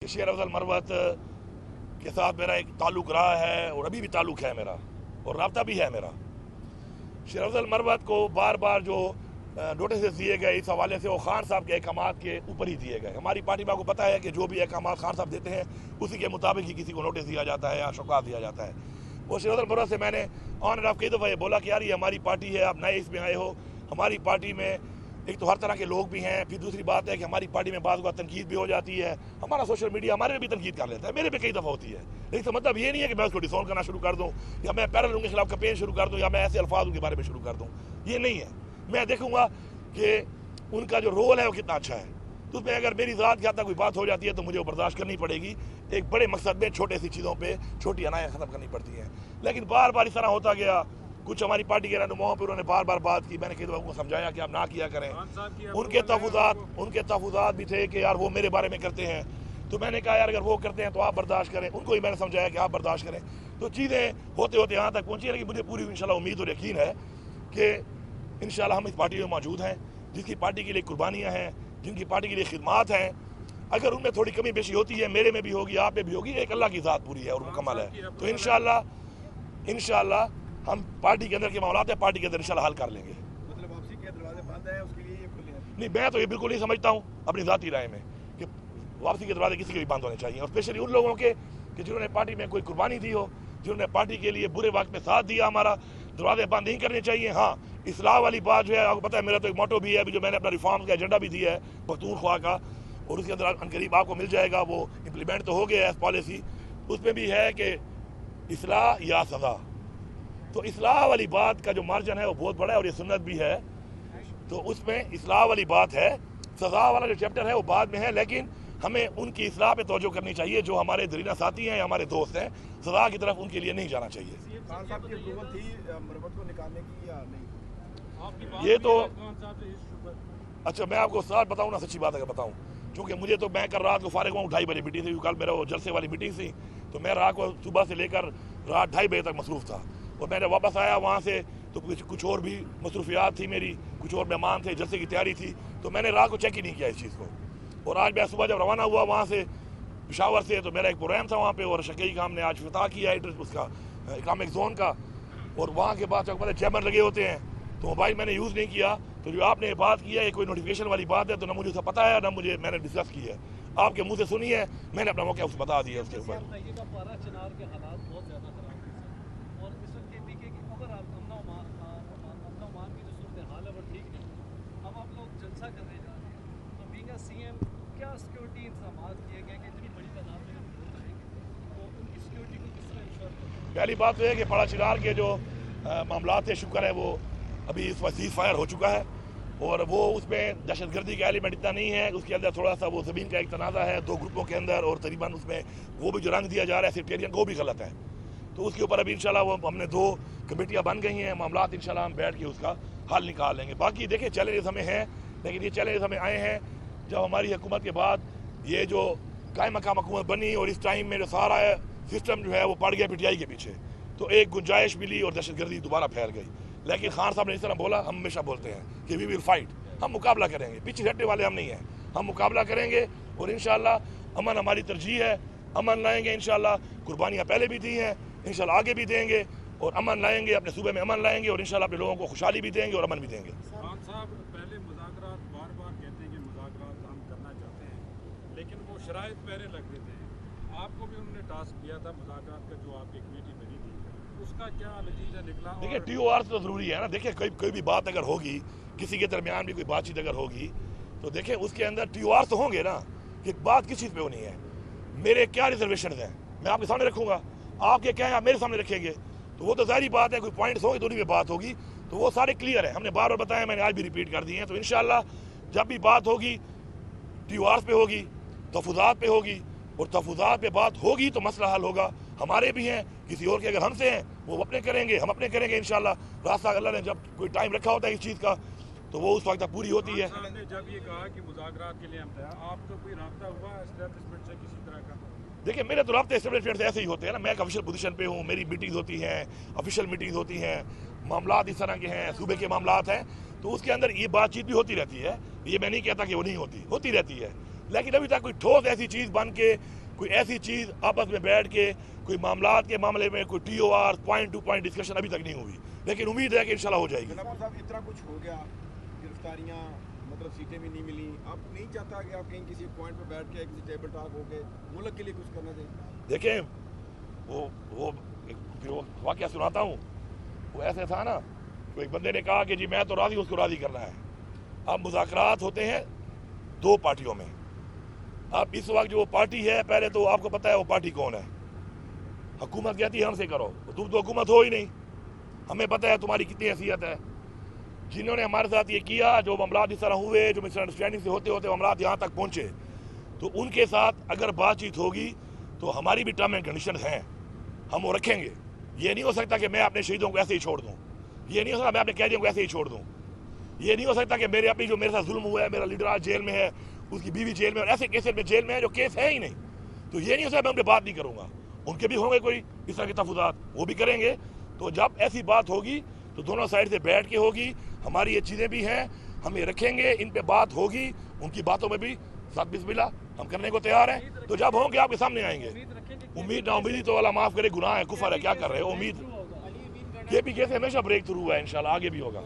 शेर अफजल मरवत के साथ मेरा एक ताल्लुक़ रहा है और अभी भी ताल्लुक़ है मेरा और राब्ता भी है मेरा। शेर अफजल मरवत को बार बार जो नोटिस दिए गए इस हवाले से वो खान साहब के अहकाम के ऊपर ही दिए गए। हमारी पार्टी में आपको पता है कि जो भी अहकाम खान साहब देते हैं उसी के मुताबिक ही किसी को नोटिस दिया जाता है या शौकात दिया जाता है। वो शेर अफजल मरवत से मैंने ऑन एंड ऑफ कई दफ़ा ये बोला कि यार ये हमारी पार्टी है, आप नए इसमें आए हो। हमारी पार्टी में एक तो हर तरह के लोग भी हैं, फिर दूसरी बात है कि हमारी पार्टी में बाज़ तनकीद भी हो जाती है। हमारा सोशल मीडिया हमारे में भी तनकीद कर लेता है, मेरे पे कई दफ़ा होती है। लेकिन तो मतलब ये नहीं है कि मैं उसको डिसोन करना शुरू कर दूँ या मैं पैरेलल उनके खिलाफ कैंपेन शुरू कर दूँ या मैं ऐसे अल्फाज उनके बारे में शुरू कर दूँ, ये नहीं है। मैं देखूँगा कि उनका जो रोल है वो कितना अच्छा है, तो उसमें अगर मेरी ज़ात के हद तक कोई बात हो जाती है तो मुझे वो बर्दाश्त करनी पड़ेगी। एक बड़े मकसद में छोटे सी चीज़ों पर छोटी अनायाँ ख़त्म करनी पड़ती हैं। लेकिन बार बार इस तरह होता गया। कुछ हमारी पार्टी के रहनुमाओं पर उन्होंने बार बार बात की, मैंने कई दफ़ा उनको समझाया कि आप ना किया करें। उनके तहफ़्फ़ुज़ात भी थे कि यार वो मेरे बारे में करते हैं, तो मैंने कहा यार अगर वो करते हैं तो आप बर्दाश्त करें। उनको ही मैंने समझाया कि आप बर्दाश्त करें। तो चीज़ें होते होते यहाँ तक पहुँची। लेकिन मुझे पूरी इंशाल्लाह उम्मीद और यकीन है कि इंशाल्लाह हम इस पार्टी में मौजूद हैं, जिसकी पार्टी के लिए कुर्बानियाँ हैं, जिनकी पार्टी के लिए खिदमात हैं। अगर उनमें थोड़ी कमी बेशी होती है, मेरे में भी होगी, आप में भी होगी, एक अल्लाह की ज़ात पूरी है और मुकम्मल है। तो इंशाल्लाह हम पार्टी के अंदर के मामलात है, पार्टी के अंदर इंशाल्लाह हल कर लेंगे। मतलब वापसी के दरवाजे बंद है, उसके लिए ये खुले हैं? नहीं, मैं तो ये बिल्कुल नहीं समझता हूँ अपनी ज़ाती राय में कि वापसी के दरवाजे किसी के भी बंद होने चाहिए, और स्पेशली उन लोगों के कि जिन्होंने पार्टी में कोई कुर्बानी दी हो, जिन्होंने पार्टी के लिए बुरे वक्त में साथ दिया। हमारा दरवाजे बंद नहीं करने चाहिए। हाँ, इस्लाह वाली बात जो है, आपको पता है मेरा तो एक मोटो भी है अभी, जो मैंने अपना रिफॉर्म का एजेंडा भी दिया है पख्तूनख्वा का, और उसके अंदर अनकरीब आपको मिल जाएगा, वो इम्प्लीमेंट तो हो गया है पॉलिसी। उसमें भी है कि इस्लाह या सज़ा। तो इस्लाह वाली बात का जो मार्जिन है वो बहुत बड़ा है और ये सुन्नत भी है, तो उसमें इस्लाह वाली बात है। सज़ा वाला जो चैप्टर है वो बाद में है, लेकिन हमें उनकी इस्लाह पे तवज्जो करनी चाहिए जो हमारे दरीना साथी हैं या हमारे दोस्त हैं। सज़ा की तरफ उनके लिए नहीं जाना चाहिए। खान साहब की अप्रूवल थी मरवत को निकालने की या नहीं? ये तो अच्छा, मैं आपको साथ बताऊँ ना, सच्ची बात अगर बताऊँ, क्योंकि मुझे तो मैं कल रात को फारिग हुआ 2:30 बजे मीटिंग थी, कल मेरा वो जलसे वाली मीटिंग थी, तो मैं रात को सुबह से लेकर रात 2:30 बजे तक मसरूफ़ था। और मैंने वापस आया वहाँ से तो कुछ और भी मसरूफियात थी मेरी, कुछ और मेहमान थे, जलसे की तैयारी थी, तो मैंने रात को चेक ही नहीं किया इस चीज़ को। और आज मैं सुबह जब रवाना हुआ वहाँ से पेशावर से, तो मेरा एक प्रोग्राम था वहाँ पे, और शकील का हमने आज इफ्तिताह किया है उसका इकनॉमिक जोन का। और वहाँ के बाद जब चैम्बर लगे होते हैं तो मोबाइल मैंने यूज़ नहीं किया। तो जो आपने बात की है ये कोई नोटिफिकेशन वाली बात है, तो ना मुझे उसका पता है ना मुझे मैंने डिस्कस की है, आपके मुँह से सुनी है, मैंने अपना मौका उसको बता दिया उसके ऊपर। पहली बात तो है कि पड़ा चिनार के जो मामला थे, शुक्र है वो अभी इस वक्त सीज़ फायर हो चुका है, और वो उसमें दहशतगर्दी का एलिमेंट इतना नहीं है। उसके अंदर थोड़ा सा वो ज़मीन का एक तनाज़ा है दो ग्रुपों के अंदर, और तकरीबन उसमें वो भी जो रंग दिया जा रहा है सेक्टेरियन को भी गलत है। तो उसके ऊपर अभी इंशाल्लाह वो हमने 2 कमेटियाँ बन गई हैं, मामलात इंशाल्लाह हम बैठ के उसका हल निकाल लेंगे। बाकी देखिए चैलेंजेस हमें हैं, लेकिन ये चैलेंजेस हमें आए हैं जब हमारी हुकूमत के बाद ये जो कायम मकाम हुकूमत बनी, और इस टाइम में जो सारा सिस्टम जो है वो पड़ गया पीटीआई के पीछे, तो एक गुंजाइश मिली और दहशतगर्दी दोबारा फैल गई। लेकिन खान साहब ने इस तरह बोला, हम हमेशा बोलते हैं कि वी विल फाइट, हम मुकाबला करेंगे, पीछे हटने वाले हम नहीं हैं, हम मुकाबला करेंगे। और इंशाल्लाह अमन हमारी तरजीह है, अमन लाएंगे इंशाल्लाह। कुर्बानियाँ पहले भी दी हैं, इंशाल्लाह आगे भी देंगे, और अमन लाएंगे, अपने सूबे में अमन लाएंगे, और इंशाल्लाह अपने लोगों को खुशहाली भी देंगे और अमन भी देंगे। खान साहब पहले मुज़ाकरात बार बार कहते हैं कि मुज़ाकरात हम करना चाहते हैं, लेकिन वो शराइत पहले लग रहे थे। आपको भी उन्होंने टास्क दिया था मुज़ाकरात का, जो आपकी कमेटी बनी थी, उसका क्या नतीजा निकला? देखिए TOR तो ज़रूरी है ना। देखिए कोई भी बात अगर होगी, किसी के दरमियान भी कोई बातचीत अगर होगी, तो देखिए उसके अंदर TOR तो होंगे ना कि बात किस चीज़ पे होनी है, मेरे क्या रिजर्वेशन हैं, मैं आपके सामने रखूँगा, आपके क्या है आप मेरे सामने रखेंगे, तो वो तो ज़ाहिर बात है, कोई पॉइंट्स होंगे तो उन्हीं में बात होगी, तो वो सारे क्लियर है, हमने बार बार बताया, मैंने आज भी रिपीट कर दिए हैं। तो इंशाल्लाह जब भी बात होगी TOR पे होगी, तहफ़्फ़ुज़ात पे होगी, और तहफ़्फ़ुज़ात पे बात होगी तो मसला हल होगा। हमारे भी हैं, किसी और के अगर हमसे हैं वो अपने करेंगे, हम अपने करेंगे इंशाल्लाह। रास्ता अल्लाह ने जब कोई टाइम रखा होता है इस चीज़ का, तो वो उस वक्त तक पूरी होती है। आपने जब ये कहा कि मुज़ाकरात के लिए हम तैयार, आपको कोई राब्ता हुआ एस्टेब्लिशमेंट से किसी तरह का? देखिए मेरे तो राब्ते एस्टेब्लिशमेंट से ऐसे ही होते हैं ना, मैं एक ऑफिशियल पोजीशन पे हूँ, मेरी मीटिंग्स होती हैं, ऑफिशियल मीटिंग्स होती हैं, मामलात इस तरह के हैं, सूबे के मामलात हैं, तो उसके अंदर ये बातचीत भी होती रहती है। ये मैं नहीं कहता कि वो नहीं होती रहती है। لیکن ابھی تک کوئی ٹھوس ایسی چیز بن کے کوئی ایسی چیز آپس میں بیٹھ کے کوئی معاملات کے معاملے میں کوئی T O R point to point discussion ابھی تک نہیں ہوئی، لیکن امید ہے کہ انشاءاللہ ہو جائے گی۔ جناب صاحب اتنا کچھ ہو گیا، گرفتاریاں، مطلب سیٹیں بھی نہیں ملی، آپ نہیں چاہتا کہ آپ کہیں کسی پوائنٹ پہ بیٹھ کے کسی ٹیبل ٹاک ہو کے ملک کے لیے کچھ کرنا چاہیے؟ دیکھیں وہ پھر وہ واقعہ سناتا ہوں، وہ ایسے تھا نا، تو ایک بندے نے کہا کہ جی میں تو راضی، اس کو راضی کرنا ہے۔ اب مذاکرات ہوتے ہیں دو پارٹیوں میں، اب اس وقت جو پارٹی ہے، پہلے تو آپ کو پتہ ہے وہ پارٹی کون ہے، حکومت کہتی ہے ہم سے کرو، تم تو حکومت ہو ہی نہیں، ہمیں پتہ ہے تمہاری کتنی حیثیت ہے۔ جنہوں نے ہمارے ساتھ یہ کیا، جو معاملات اس طرح ہوئے، جو مس انڈرسٹینڈنگ سے ہوتے ہوتے معاملات یہاں تک پہنچے، تو ان کے ساتھ اگر بات چیت ہوگی تو ہماری بھی ٹرم اینڈ کنڈیشن ہیں، ہم وہ رکھیں گے۔ یہ نہیں ہو سکتا کہ میں اپنے شہیدوں کو ایسے ہی چھوڑ دوں، یہ نہیں ہو سکتا میں اپنے قیدیوں کو ایسے ہی چھوڑ دوں، یہ نہیں ہو سکتا کہ میرے اپنی جو میرے ساتھ ظلم ہوا ہے، میرا لیڈر آج جیل میں ہے، اس کی بیوی جیل میں، اور ایسے کیسز میں جیل میں ہے جو کیس ہے ہی نہیں، تو یہ نہیں ہو سکتا میں ان پہ بات نہیں کروں گا۔ ان کے بھی ہوں گے کوئی اس طرح کے تفاوضات، وہ بھی کریں گے۔ تو جب ایسی بات ہوگی تو دونوں سائڈ سے بیٹھ کے ہوگی، ہماری یہ چیزیں بھی ہیں، ہم یہ رکھیں گے، ان پہ بات ہوگی، ان کی باتوں میں بھی ساتھ بسم اللہ ہم کرنے کو تیار ہیں۔ تو جب ہوں گے آپ کے سامنے آئیں گے۔ امید نا امیدی تو اللہ معاف کرے، گناہ ہے، کفر ہے، کیا کر رہے ہو؟ امید یہ بھی کیسے ہمیشہ بریک تھرو ہوا ہے، انشاءاللہ آگے بھی ہوگا۔